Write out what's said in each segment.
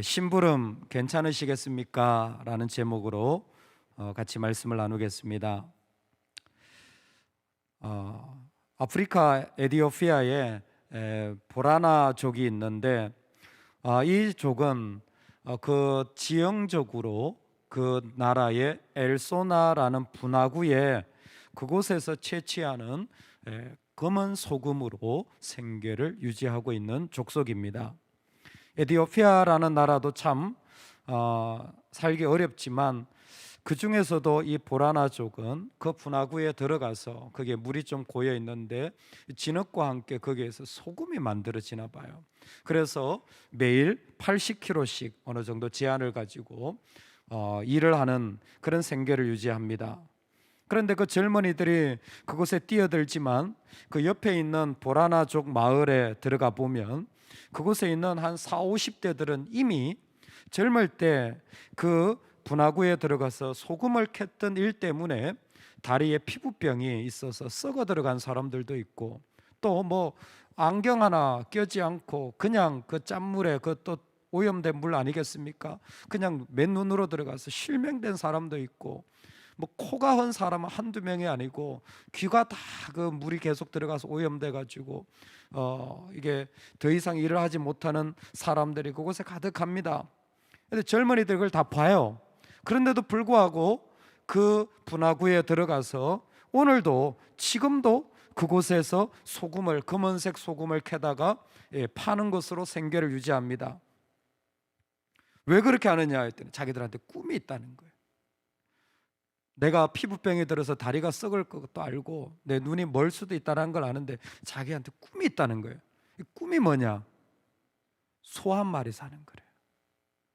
심부름 괜찮으시겠습니까? 라는 제목으로 같이 말씀을 나누겠습니다. 아프리카 에티오피아에 보라나족이 있는데 이 족은 그 지형적으로 그 나라의 엘소나라는 분화구에 그곳에서 채취하는 검은 소금으로 생계를 유지하고 있는 족속입니다. 에티오피아라는 나라도 참 살기 어렵지만 그 중에서도 이 보라나족은 그 분화구에 들어가서 거기에 물이 좀 고여 있는데 진흙과 함께 거기에서 소금이 만들어지나 봐요. 그래서 매일 80kg씩 어느 정도 제한을 가지고 일을 하는 그런 생계를 유지합니다. 그런데 그 젊은이들이 그곳에 뛰어들지만 그 옆에 있는 보라나족 마을에 들어가 보면 그곳에 있는 한 40, 50대들은 이미 젊을 때 그 분화구에 들어가서 소금을 캤던 일 때문에 다리에 피부병이 있어서 썩어 들어간 사람들도 있고, 또 뭐 안경 하나 껴지 않고 그냥 그 짠물에 그 또 오염된 물 아니겠습니까? 그냥 맨눈으로 들어가서 실명된 사람도 있고, 뭐 코가 헌 사람은 한두 명이 아니고 귀가 다 그 물이 계속 들어가서 오염돼 가지고 이게 더 이상 일을 하지 못하는 사람들이 그곳에 가득합니다. 근데 젊은이들 그걸 다 봐요. 그런데도 불구하고 그 분화구에 들어가서 오늘도 지금도 그곳에서 소금을, 검은색 소금을 캐다가 파는 것으로 생계를 유지합니다. 왜 그렇게 하느냐 했더니 자기들한테 꿈이 있다는 거예요. 내가 피부병이 들어서 다리가 썩을 것도 알고 내 눈이 멀 수도 있다는 걸 아는데 자기한테 꿈이 있다는 거예요. 이 꿈이 뭐냐? 소 한 마리 사는 거래요.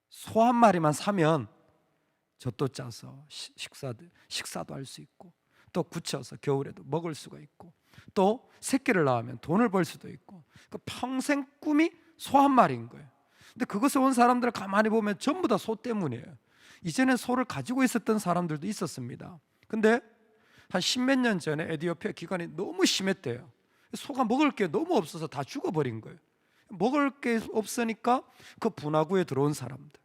소 한 마리만 사면 젖도 짜서 식사도 할 수 있고, 또 굳혀서 겨울에도 먹을 수가 있고, 또 새끼를 낳으면 돈을 벌 수도 있고, 그 평생 꿈이 소 한 마리인 거예요. 근데 그것에 온 사람들을 가만히 보면 전부 다 소 때문이에요. 이전엔 소를 가지고 있었던 사람들도 있었습니다. 근데 한 십몇 년 전에 에티오피아 기관이 너무 심했대요. 소가 먹을 게 너무 없어서 다 죽어버린 거예요. 먹을 게 없으니까 그 분화구에 들어온 사람들,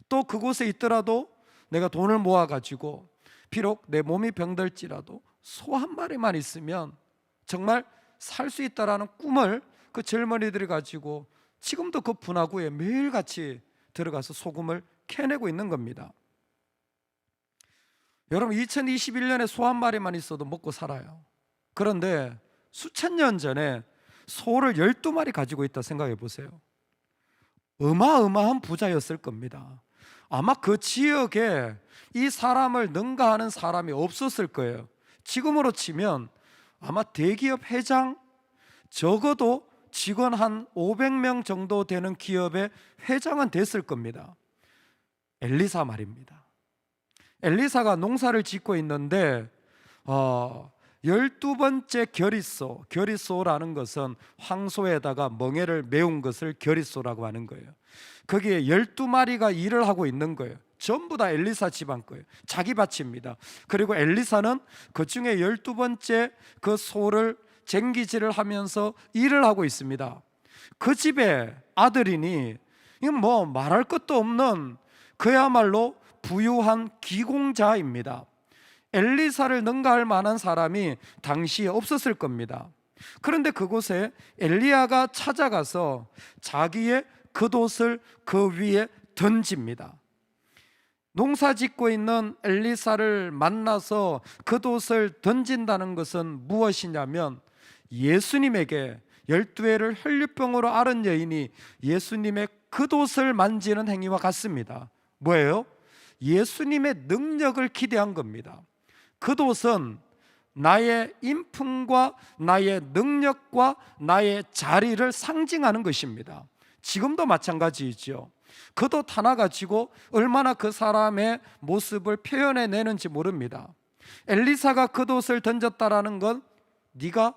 또 그곳에 있더라도 내가 돈을 모아가지고 비록 내 몸이 병들지라도 소 한 마리만 있으면 정말 살 수 있다라는 꿈을 그 젊은이들이 가지고 지금도 그 분화구에 매일같이 들어가서 소금을 캐내고 있는 겁니다. 여러분, 2021년에 소 한 마리만 있어도 먹고 살아요. 그런데 수천 년 전에 소를 12마리 가지고 있다 생각해 보세요. 어마어마한 부자였을 겁니다. 아마 그 지역에 이 사람을 능가하는 사람이 없었을 거예요. 지금으로 치면 아마 대기업 회장, 적어도 직원 한 500명 정도 되는 기업의 회장은 됐을 겁니다. 엘리사 말입니다. 엘리사가 농사를 짓고 있는데 12번째 겨릿소라는 것은 황소에다가 멍에를 메운 것을 겨릿소라고 하는 거예요. 거기에 12마리가 일을 하고 있는 거예요. 전부 다 엘리사 집안 거예요. 자기 밭입니다. 그리고 엘리사는 그 중에 12번째 그 소를 쟁기질을 하면서 일을 하고 있습니다. 그 집의 아들이니 이건 뭐 말할 것도 없는 그야말로 부유한 기공자입니다. 엘리사를 능가할 만한 사람이 당시에 없었을 겁니다. 그런데 그곳에 엘리야가 찾아가서 자기의 겉옷을 그 위에 던집니다. 농사 짓고 있는 엘리사를 만나서 겉옷을 던진다는 것은 무엇이냐면 예수님에게 12회를 혈류병으로 앓은 여인이 예수님의 겉옷을 만지는 행위와 같습니다. 뭐예요? 예수님의 능력을 기대한 겁니다. 겉옷은 나의 인품과 나의 능력과 나의 자리를 상징하는 것입니다. 지금도 마찬가지이죠. 겉옷 하나 가지고 얼마나 그 사람의 모습을 표현해내는지 모릅니다. 엘리사가 겉옷을 던졌다라는 건 네가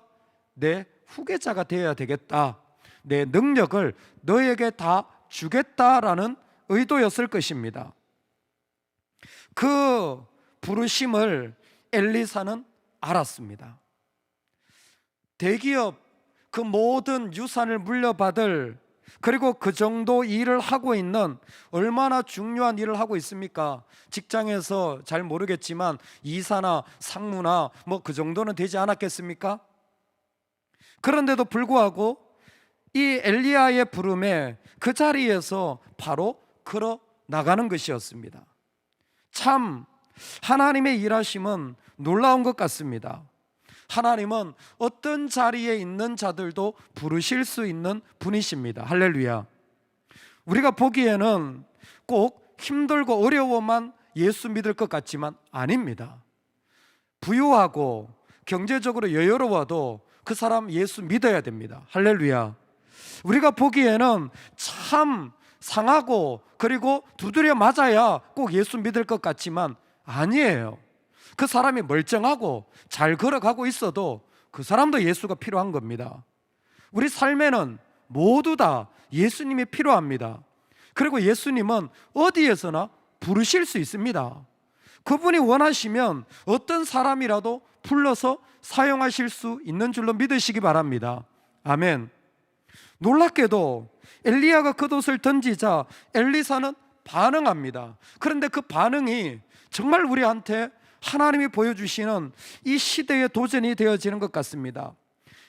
내 후계자가 되어야 되겠다, 내 능력을 너에게 다 주겠다라는 의도였을 것입니다. 그 부르심을 엘리사는 알았습니다. 대기업 그 모든 유산을 물려받을 그리고 그 정도 일을 하고 있는, 얼마나 중요한 일을 하고 있습니까? 직장에서 잘 모르겠지만 이사나 상무나 뭐 그 정도는 되지 않았겠습니까? 그런데도 불구하고 이 엘리야의 부름에 그 자리에서 바로 걸어 나가는 것이었습니다. 참 하나님의 일하심은 놀라운 것 같습니다. 하나님은 어떤 자리에 있는 자들도 부르실 수 있는 분이십니다. 할렐루야. 우리가 보기에는 꼭 힘들고 어려워만 예수 믿을 것 같지만 아닙니다. 부유하고 경제적으로 여유로워도 그 사람 예수 믿어야 됩니다. 할렐루야. 우리가 보기에는 참 상하고 그리고 두드려 맞아야 꼭 예수 믿을 것 같지만 아니에요. 그 사람이 멀쩡하고 잘 걸어가고 있어도 그 사람도 예수가 필요한 겁니다. 우리 삶에는 모두 다 예수님이 필요합니다. 그리고 예수님은 어디에서나 부르실 수 있습니다. 그분이 원하시면 어떤 사람이라도 불러서 사용하실 수 있는 줄로 믿으시기 바랍니다. 아멘. 놀랍게도 엘리야가 겉옷을 던지자 엘리사는 반응합니다. 그런데 그 반응이 정말 우리한테 하나님이 보여주시는 이 시대의 도전이 되어지는 것 같습니다.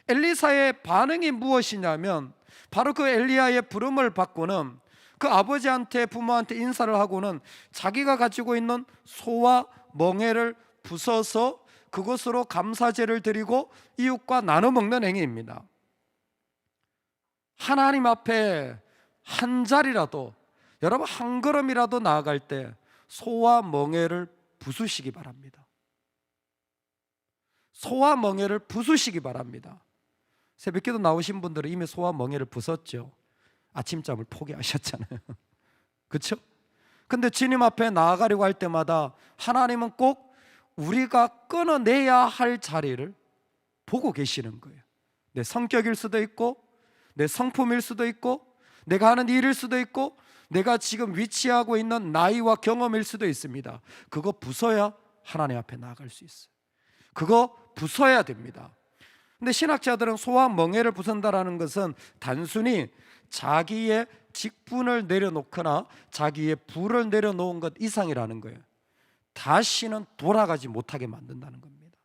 엘리사의 반응이 무엇이냐면 바로 그 엘리야의 부름을 받고는 그 아버지한테, 부모한테 인사를 하고는 자기가 가지고 있는 소와 멍에를 부숴서 그것으로 감사제를 드리고 이웃과 나눠 먹는 행위입니다. 하나님 앞에 한 자리라도, 여러분 한 걸음이라도 나아갈 때 소와 멍에를 부수시기 바랍니다. 소와 멍에를 부수시기 바랍니다. 새벽기도 나오신 분들은 이미 소와 멍에를 부쉈죠. 아침잠을 포기하셨잖아요. 그렇죠? 근데 주님 앞에 나아가려고 할 때마다 하나님은 꼭 우리가 끊어내야 할 자리를 보고 계시는 거예요. 내 성격일 수도 있고, 내 성품일 수도 있고, 내가 하는 일일 수도 있고, 내가 지금 위치하고 있는 나이와 경험일 수도 있습니다. 그거 부숴야 하나님 앞에 나아갈 수 있어요. 그거 부숴야 됩니다. 근데 신학자들은 소와 멍에를 부순다라는 것은 단순히 자기의 직분을 내려놓거나 자기의 부를 내려놓은 것 이상이라는 거예요. 다시는 돌아가지 못하게 만든다는 겁니다.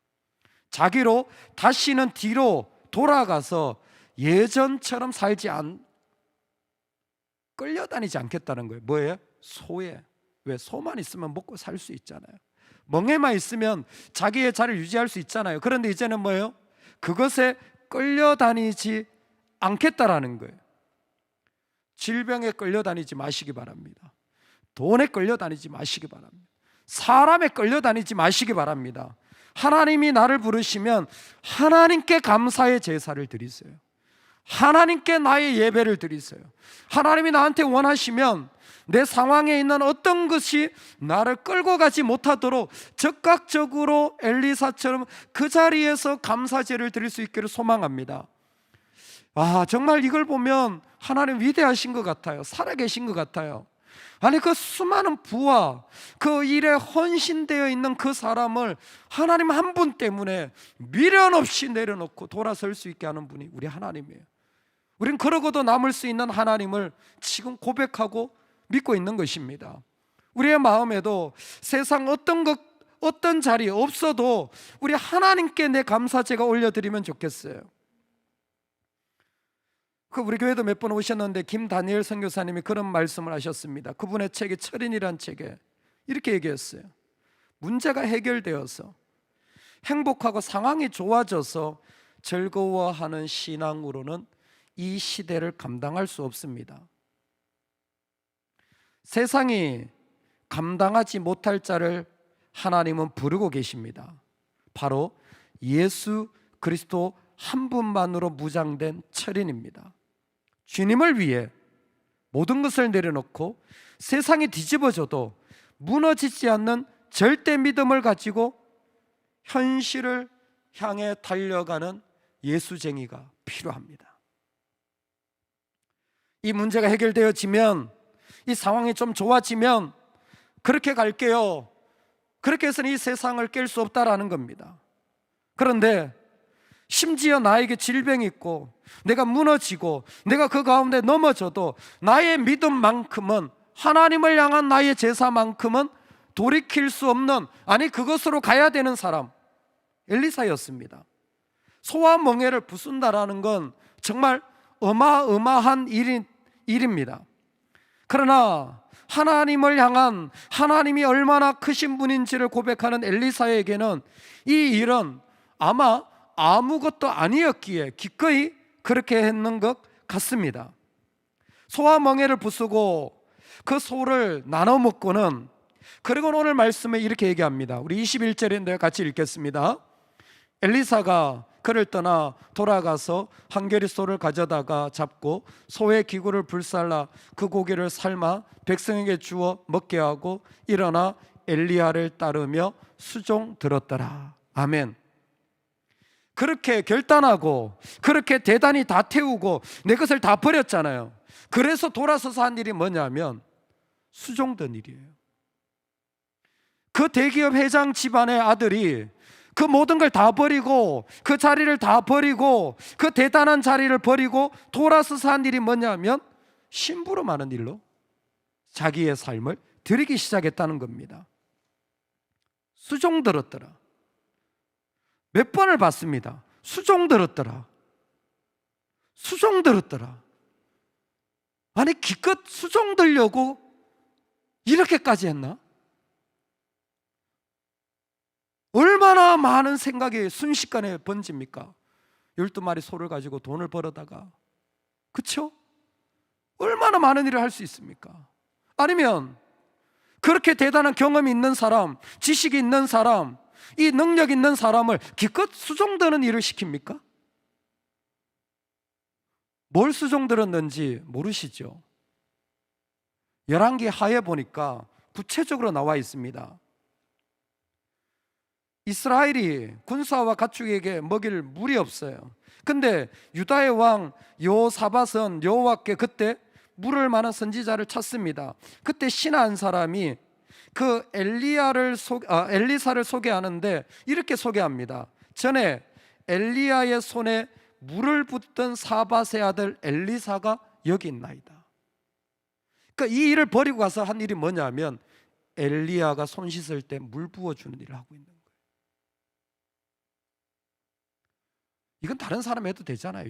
자기로 다시는 뒤로 돌아가서 예전처럼 끌려다니지 않겠다는 거예요. 뭐예요? 소에. 왜? 소만 있으면 먹고 살 수 있잖아요. 멍에만 있으면 자기의 자리를 유지할 수 있잖아요. 그런데 이제는 뭐예요? 그것에 끌려다니지 않겠다라는 거예요. 질병에 끌려다니지 마시기 바랍니다. 돈에 끌려다니지 마시기 바랍니다. 사람에 끌려다니지 마시기 바랍니다. 하나님이 나를 부르시면 하나님께 감사의 제사를 드리세요. 하나님께 나의 예배를 드리세요. 하나님이 나한테 원하시면 내 상황에 있는 어떤 것이 나를 끌고 가지 못하도록 즉각적으로 엘리사처럼 그 자리에서 감사제를 드릴 수 있기를 소망합니다. 정말 이걸 보면 하나님 위대하신 것 같아요. 살아계신 것 같아요. 아니 그 수많은 부와 그 일에 헌신되어 있는 그 사람을 하나님 한 분 때문에 미련 없이 내려놓고 돌아설 수 있게 하는 분이 우리 하나님이에요. 우린 그러고도 남을 수 있는 하나님을 지금 고백하고 믿고 있는 것입니다. 우리의 마음에도 세상 어떤 자리에 없어도 우리 하나님께 내 감사제가 올려드리면 좋겠어요. 우리 교회도 몇 번 오셨는데 김다니엘 선교사님이 그런 말씀을 하셨습니다. 그분의 책에 철인이란 책에 이렇게 얘기했어요. 문제가 해결되어서 행복하고 상황이 좋아져서 즐거워하는 신앙으로는 이 시대를 감당할 수 없습니다. 세상이 감당하지 못할 자를 하나님은 부르고 계십니다. 바로 예수 그리스도 한 분만으로 무장된 철인입니다. 주님을 위해 모든 것을 내려놓고 세상이 뒤집어져도 무너지지 않는 절대 믿음을 가지고 현실을 향해 달려가는 예수쟁이가 필요합니다. 이 문제가 해결되어지면, 이 상황이 좀 좋아지면 그렇게 갈게요. 그렇게 해서는 이 세상을 깰 수 없다라는 겁니다. 그런데 심지어 나에게 질병이 있고 내가 무너지고 내가 그 가운데 넘어져도 나의 믿음만큼은, 하나님을 향한 나의 제사만큼은 돌이킬 수 없는, 아니 그것으로 가야 되는 사람, 엘리사였습니다. 소와 멍에를 부순다라는 건 정말 어마어마한 일입니다. 그러나 하나님을 향한, 하나님이 얼마나 크신 분인지를 고백하는 엘리사에게는 이 일은 아마 아무것도 아니었기에 기꺼이 그렇게 했는 것 같습니다. 소와 멍에를 부수고 그 소를 나눠 먹고는, 그리고 오늘 말씀에 이렇게 얘기합니다. 우리 21절인데 같이 읽겠습니다. 엘리사가 그를 떠나 돌아가서 한 겨리 소를 가져다가 잡고 소의 기구를 불살라 그 고기를 삶아 백성에게 주어 먹게 하고 일어나 엘리야를 따르며 수종 들었더라. 아멘. 그렇게 결단하고 그렇게 대단히 다 태우고 내 것을 다 버렸잖아요. 그래서 돌아서서 한 일이 뭐냐면 수종든 일이에요. 그 대기업 회장 집안의 아들이 그 모든 걸 다 버리고, 그 자리를 다 버리고, 그 대단한 자리를 버리고 돌아서서 한 일이 뭐냐면 심부름하는 일로 자기의 삶을 드리기 시작했다는 겁니다. 수종 들었더라. 몇 번을 봤습니다. 수종 들었더라. 수종 들었더라. 아니 기껏 수종 들려고 이렇게까지 했나? 얼마나 많은 생각이 순식간에 번집니까? 12마리 소를 가지고 돈을 벌어다가, 그렇죠? 얼마나 많은 일을 할 수 있습니까? 아니면 그렇게 대단한 경험이 있는 사람, 지식이 있는 사람, 이 능력 있는 사람을 기껏 수종드는 일을 시킵니까? 뭘 수종들었는지 모르시죠? 열왕기 하에 보니까 구체적으로 나와 있습니다. 이스라엘이 군사와 가축에게 먹일 물이 없어요. 근데 유다의 왕 여호사밧은 여호와께 그때 물을 만한 선지자를 찾습니다. 그때 신하 한 사람이 그 엘리사를 소개하는데 이렇게 소개합니다. 전에 엘리야의 손에 물을 붓던 사밧의 아들 엘리사가 여기 있나이다. 그러니까 이 일을 버리고 가서 한 일이 뭐냐면 엘리야가 손 씻을 때 물 부어주는 일을 하고 있는 거예요. 이건 다른 사람 해도 되잖아요.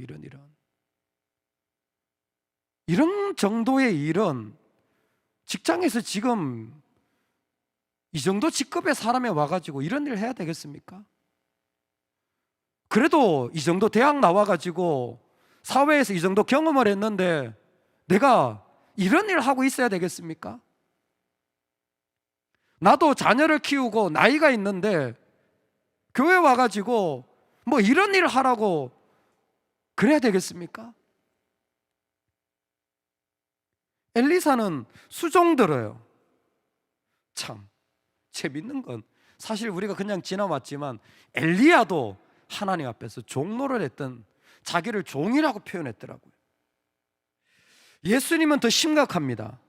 이런 정도의 일은 직장에서 지금 이 정도 직급의 사람이 와가지고 이런 일을 해야 되겠습니까? 그래도 이 정도 대학 나와가지고 사회에서 이 정도 경험을 했는데 내가 이런 일을 하고 있어야 되겠습니까? 나도 자녀를 키우고 나이가 있는데 교회 와가지고 뭐 이런 일을 하라고 그래야 되겠습니까? 엘리사는 수종 들어요. 참 재밌는 건 사실 우리가 그냥 지나왔지만 엘리야도 하나님 앞에서 종노를 했던, 자기를 종이라고 표현했더라고요. 예수님은 더 심각합니다.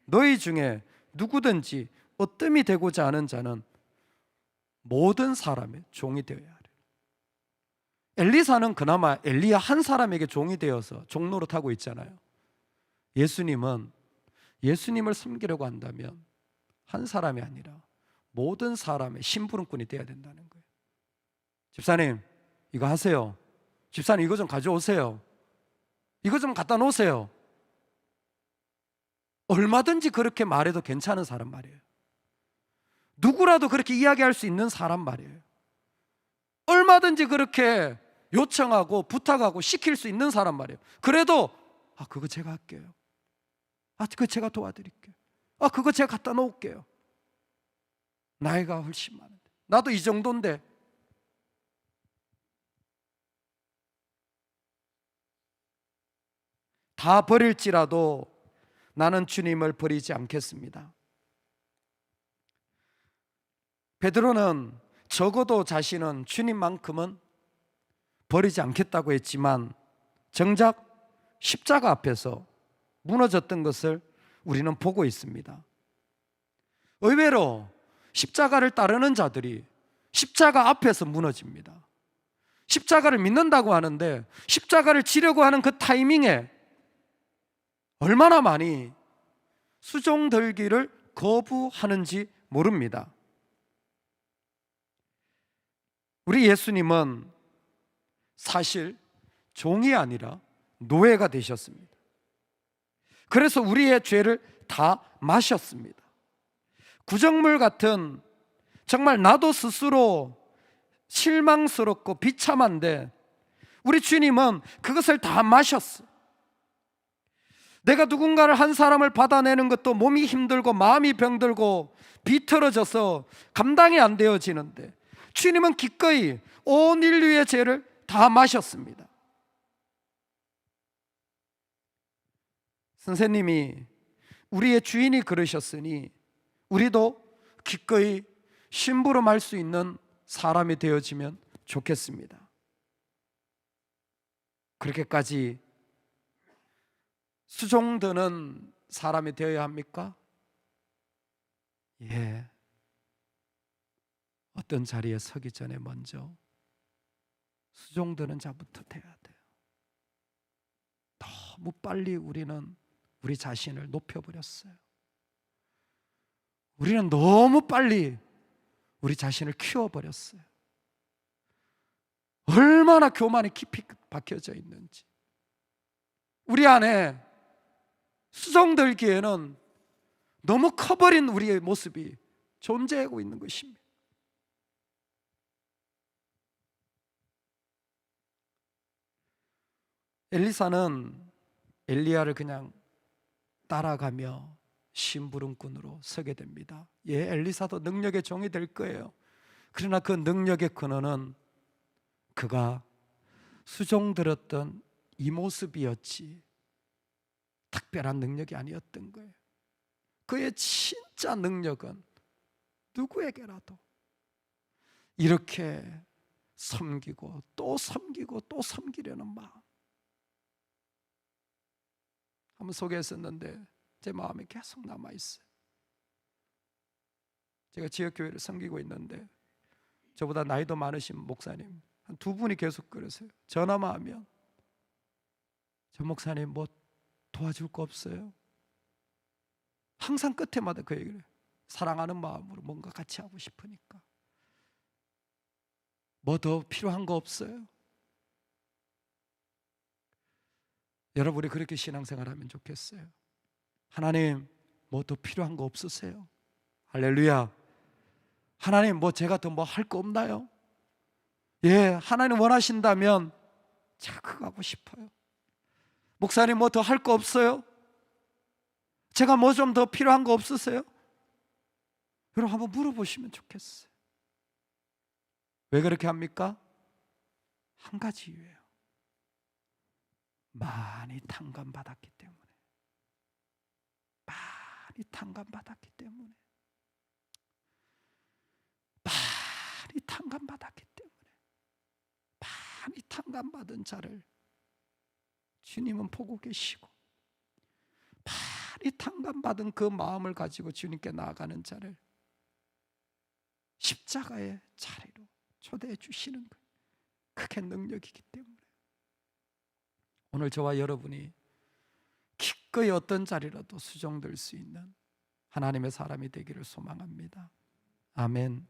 너희 중에 누구든지 어뜸이 되고자 하는 자는 모든 사람의 종이 되어야 하리. 엘리사는 그나마 엘리야 한 사람에게 종이 되어서 종노릇 하고 있잖아요. 예수님은 예수님을 섬기려고 한다면 한 사람이 아니라 모든 사람의 심부름꾼이 되어야 된다는 거예요. 집사님 이거 하세요. 집사님 이거 좀 가져오세요. 이거 좀 갖다 놓으세요. 얼마든지 그렇게 말해도 괜찮은 사람 말이에요. 누구라도 그렇게 이야기할 수 있는 사람 말이에요. 얼마든지 그렇게 요청하고 부탁하고 시킬 수 있는 사람 말이에요. 그래도 그거 제가 할게요. 그거 제가 도와드릴게요. 그거 제가 갖다 놓을게요. 나이가 훨씬 많은데, 나도 이 정도인데. 다 버릴지라도 나는 주님을 버리지 않겠습니다. 베드로는 적어도 자신은 주님만큼은 버리지 않겠다고 했지만 정작 십자가 앞에서 무너졌던 것을 우리는 보고 있습니다. 의외로 십자가를 따르는 자들이 십자가 앞에서 무너집니다. 십자가를 믿는다고 하는데 십자가를 지려고 하는 그 타이밍에 얼마나 많이 수종 들기를 거부하는지 모릅니다. 우리 예수님은 사실 종이 아니라 노예가 되셨습니다. 그래서 우리의 죄를 다 마셨습니다. 구정물 같은 정말 나도 스스로 실망스럽고 비참한데 우리 주님은 그것을 다 마셨어요. 내가 누군가를 한 사람을 받아내는 것도 몸이 힘들고 마음이 병들고 비틀어져서 감당이 안 되어지는데 주님은 기꺼이 온 인류의 죄를 다 마셨습니다. 선생님이 우리의 주인이 그러셨으니 우리도 기꺼이 심부름할 수 있는 사람이 되어지면 좋겠습니다. 그렇게까지 수종드는 사람이 되어야 합니까? 예. 어떤 자리에 서기 전에 먼저 수종드는 자부터 돼야 돼요. 너무 빨리 우리는 우리 자신을 높여버렸어요. 우리는 너무 빨리 우리 자신을 키워버렸어요. 얼마나 교만이 깊이 박혀져 있는지. 우리 안에 수종들기에는 너무 커버린 우리의 모습이 존재하고 있는 것입니다. 엘리사는 엘리야를 그냥 따라가며 심부름꾼으로 서게 됩니다. 예, 엘리사도 능력의 종이 될 거예요. 그러나 그 능력의 근원은 그가 수종들었던 이 모습이었지 특별한 능력이 아니었던 거예요. 그의 진짜 능력은 누구에게라도 이렇게 섬기고 또 섬기고 또 섬기려는 마음. 한번 소개했었는데 제 마음에 계속 남아있어요. 제가 지역교회를 섬기고 있는데 저보다 나이도 많으신 목사님 한 두 분이 계속 그러세요. 전화만 하면 저 목사님 뭐 도와줄 거 없어요? 항상 끝에마다 그 얘기를 해요. 사랑하는 마음으로 뭔가 같이 하고 싶으니까. 뭐 더 필요한 거 없어요? 여러분이 그렇게 신앙생활하면 좋겠어요. 하나님 뭐 더 필요한 거 없으세요? 할렐루야. 하나님 뭐 제가 더 뭐 할 거 없나요? 예, 하나님 원하신다면 제가 그거 하고 싶어요. 목사님 뭐 더 할 거 없어요? 제가 뭐 좀 더 필요한 거 없으세요? 여러분 한번 물어보시면 좋겠어요. 왜 그렇게 합니까? 한 가지 이유예요. 많이 탕감받았기 때문에. 많이 탕감받았기 때문에. 많이 탕감받았기 때문에. 많이 탕감받은 자를 주님은 보고 계시고 많이 탕감받은 그 마음을 가지고 주님께 나아가는 자를 십자가의 자리로 초대해 주시는 거예요. 그게 능력이기 때문에 오늘 저와 여러분이 기꺼이 어떤 자리라도 수종될 수 있는 하나님의 사람이 되기를 소망합니다. 아멘.